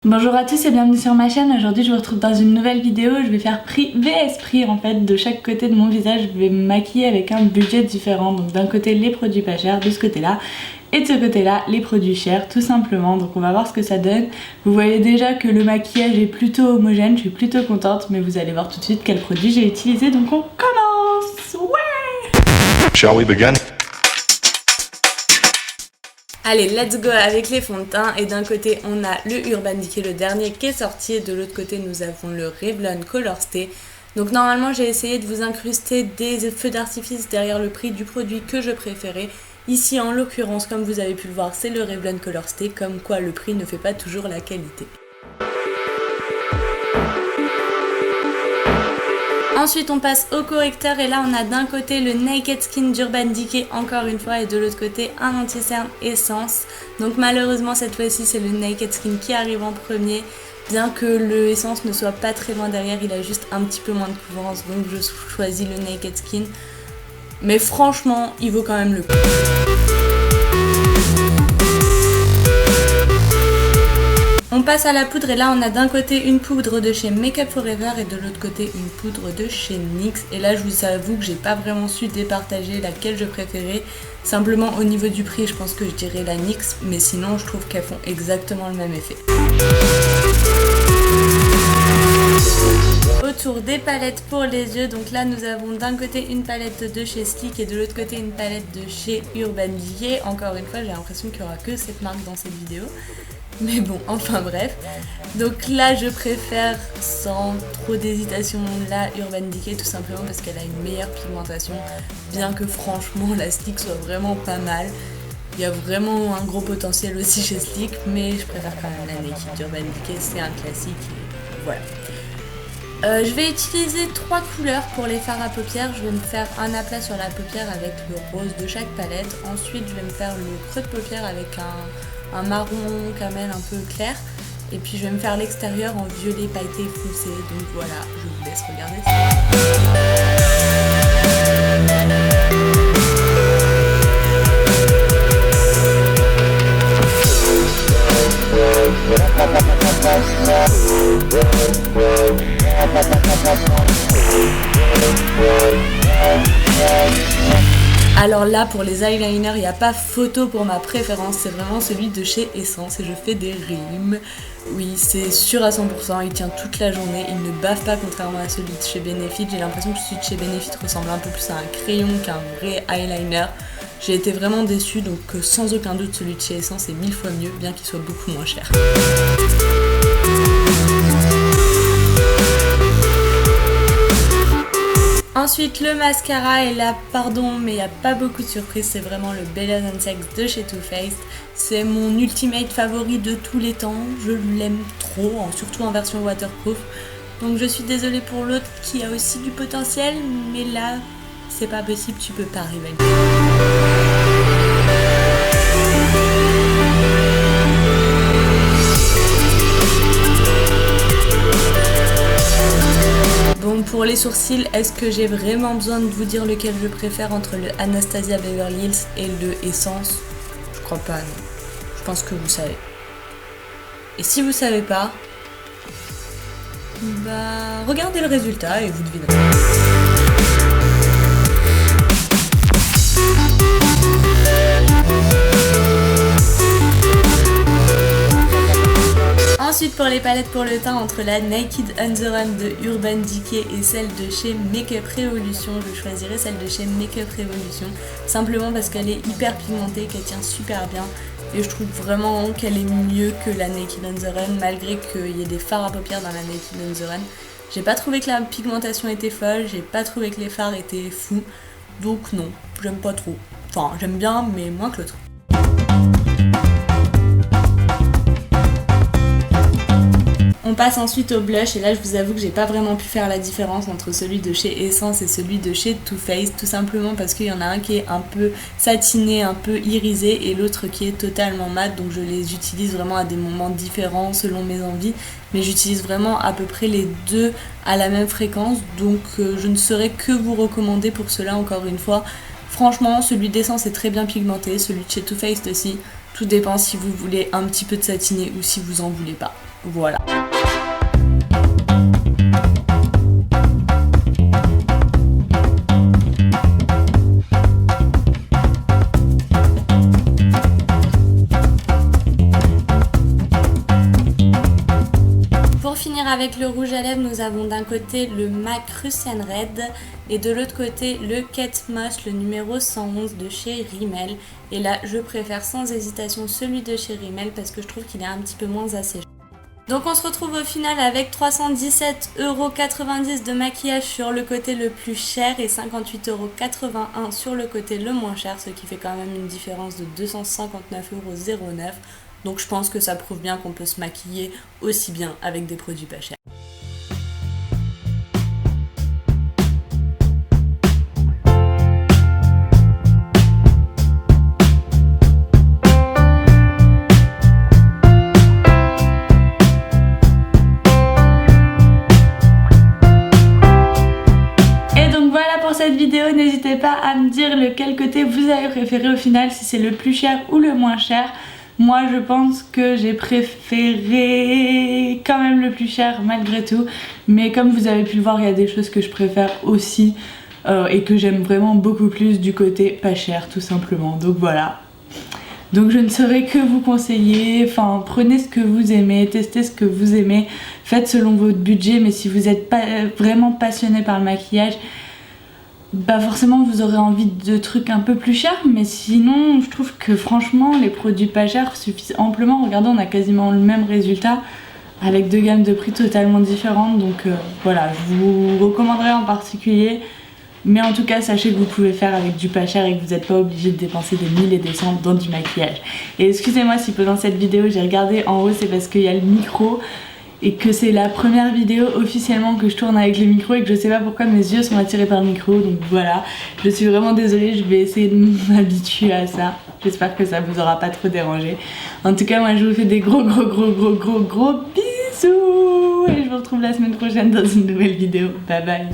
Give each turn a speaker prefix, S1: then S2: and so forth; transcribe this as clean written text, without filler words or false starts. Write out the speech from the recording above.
S1: Bonjour à tous et bienvenue sur ma chaîne. Aujourd'hui je vous retrouve dans une nouvelle vidéo. Je vais faire prix vs prix en fait de chaque côté de mon visage. Je vais me maquiller avec un budget différent. Donc d'un côté les produits pas chers, de ce côté là. Et de ce côté là les produits chers tout simplement. Donc on va voir ce que ça donne. Vous voyez déjà que le maquillage est plutôt homogène. Je suis plutôt contente. Mais vous allez voir tout de suite quel produit j'ai utilisé. Donc on commence. Ouais.
S2: Shall we begin?
S3: Allez, let's go avec les fonds de teint. Et d'un côté, on a le Urban Decay, le dernier qui est sorti. Et de l'autre côté, nous avons le Revlon Color Stay. Donc normalement, j'ai essayé de vous incruster des feux d'artifice derrière le prix du produit que je préférais. Ici, en l'occurrence, comme vous avez pu le voir, c'est le Revlon Color Stay. Comme quoi, le prix ne fait pas toujours la qualité. Ensuite on passe au correcteur et là on a d'un côté le Naked Skin d'Urban Decay encore une fois et de l'autre côté un anti-cerne Essence. Donc malheureusement cette fois-ci c'est le Naked Skin qui arrive en premier, bien que le Essence ne soit pas très loin derrière, il a juste un petit peu moins de couvrance, donc je choisis le Naked Skin. Mais franchement il vaut quand même le coup. On passe à la poudre et là on a d'un côté une poudre de chez Make Up For Ever et de l'autre côté une poudre de chez NYX. Et là je vous avoue que j'ai pas vraiment su départager laquelle je préférais. Simplement au niveau du prix je pense que je dirais la NYX, mais sinon je trouve qu'elles font exactement le même effet. Autour des palettes pour les yeux, donc là nous avons d'un côté une palette de chez Sleek et de l'autre côté une palette de chez Urban Decay. Encore une fois j'ai l'impression qu'il n'y aura que cette marque dans cette vidéo. Mais bon, enfin bref. Donc là, je préfère sans trop d'hésitation la Urban Decay tout simplement parce qu'elle a une meilleure pigmentation. Bien que franchement, la Sleek soit vraiment pas mal. Il y a vraiment un gros potentiel aussi chez Sleek, mais je préfère quand même la Naked d'Urban Decay, c'est un classique. Et voilà. Je vais utiliser 3 couleurs pour les fards à paupières. Je vais me faire un aplat sur la paupière avec le rose de chaque palette. Ensuite, je vais me faire le creux de paupière avec un marron camel un peu clair. Et puis je vais me faire l'extérieur en violet pailleté foncé. Donc voilà, je vous laisse regarder Alors là pour les eyeliners il n'y a pas photo pour ma préférence, c'est vraiment celui de chez Essence et je fais des rimes. Oui c'est sûr à 100%, il tient toute la journée, il ne bave pas contrairement à celui de chez Benefit. J'ai l'impression que celui de chez Benefit ressemble un peu plus à un crayon qu'un vrai eyeliner. J'ai été vraiment déçue, donc sans aucun doute celui de chez Essence est 1000 fois mieux, bien qu'il soit beaucoup moins cher. Ensuite le mascara et là pardon mais il n'y a pas beaucoup de surprises, c'est vraiment le Bella Sex de chez Too Faced. C'est mon ultimate favori de tous les temps, je l'aime trop, surtout en version waterproof. Donc je suis désolée pour l'autre qui a aussi du potentiel, mais là c'est pas possible, tu peux pas rivaliser. Bon pour les sourcils, est-ce que j'ai vraiment besoin de vous dire lequel je préfère entre le Anastasia Beverly Hills et le Essence? Je crois pas, non. Je pense que vous savez. Et si vous savez pas, bah regardez le résultat et vous devinerez. Ensuite pour les palettes pour le teint, entre la Naked On The Run de Urban Decay et celle de chez Make Up Revolution, je choisirais celle de chez Make Up Revolution simplement parce qu'elle est hyper pigmentée, qu'elle tient super bien et je trouve vraiment qu'elle est mieux que la Naked On The Run malgré qu'il y ait des fards à paupières dans la Naked On The Run. J'ai pas trouvé que la pigmentation était folle, j'ai pas trouvé que les fards étaient fous, donc non, j'aime pas trop. Enfin j'aime bien mais moins que l'autre. On passe ensuite au blush et là je vous avoue que j'ai pas vraiment pu faire la différence entre celui de chez Essence et celui de chez Too Faced, tout simplement parce qu'il y en a un qui est un peu satiné, un peu irisé et l'autre qui est totalement mat, donc je les utilise vraiment à des moments différents selon mes envies, mais j'utilise vraiment à peu près les deux à la même fréquence, donc je ne saurais que vous recommander pour cela encore une fois. Franchement celui d'Essence est très bien pigmenté, celui de chez Too Faced aussi, tout dépend si vous voulez un petit peu de satiné ou si vous en voulez pas. Voilà. Pour finir avec le rouge à lèvres, nous avons d'un côté le MAC Russian Red et de l'autre côté le Kate Moss, le numéro 111 de chez Rimmel. Et là, je préfère sans hésitation celui de chez Rimmel parce que je trouve qu'il est un petit peu moins asséché. Donc on se retrouve au final avec 317,90 € de maquillage sur le côté le plus cher et 58,81 € sur le côté le moins cher, ce qui fait quand même une différence de 259,09 €. Donc je pense que ça prouve bien qu'on peut se maquiller aussi bien avec des produits pas chers. Cette vidéo, n'hésitez pas à me dire lequel côté vous avez préféré au final, si c'est le plus cher ou le moins cher. Moi je pense que j'ai préféré quand même le plus cher malgré tout, mais comme vous avez pu le voir, il y a des choses que je préfère aussi et que j'aime vraiment beaucoup plus du côté pas cher tout simplement, donc voilà. Donc je ne saurais que vous conseiller, enfin prenez ce que vous aimez, testez ce que vous aimez, faites selon votre budget, mais si vous n'êtes pas vraiment passionné par le maquillage, bah forcément vous aurez envie de trucs un peu plus chers, mais sinon je trouve que franchement les produits pas chers suffisent amplement. Regardez, on a quasiment le même résultat avec deux gammes de prix totalement différentes, donc voilà, je vous recommanderais en particulier, mais en tout cas sachez que vous pouvez faire avec du pas cher et que vous n'êtes pas obligé de dépenser des 1000 et des cents dans du maquillage. Et excusez-moi si pendant cette vidéo j'ai regardé en haut, c'est parce qu'il y a le micro et que c'est la première vidéo officiellement que je tourne avec le micro et que je sais pas pourquoi mes yeux sont attirés par le micro, donc voilà, je suis vraiment désolée, je vais essayer de m'habituer à ça, j'espère que ça vous aura pas trop dérangé. En tout cas moi je vous fais des gros bisous et je vous retrouve la semaine prochaine dans une nouvelle vidéo, bye bye.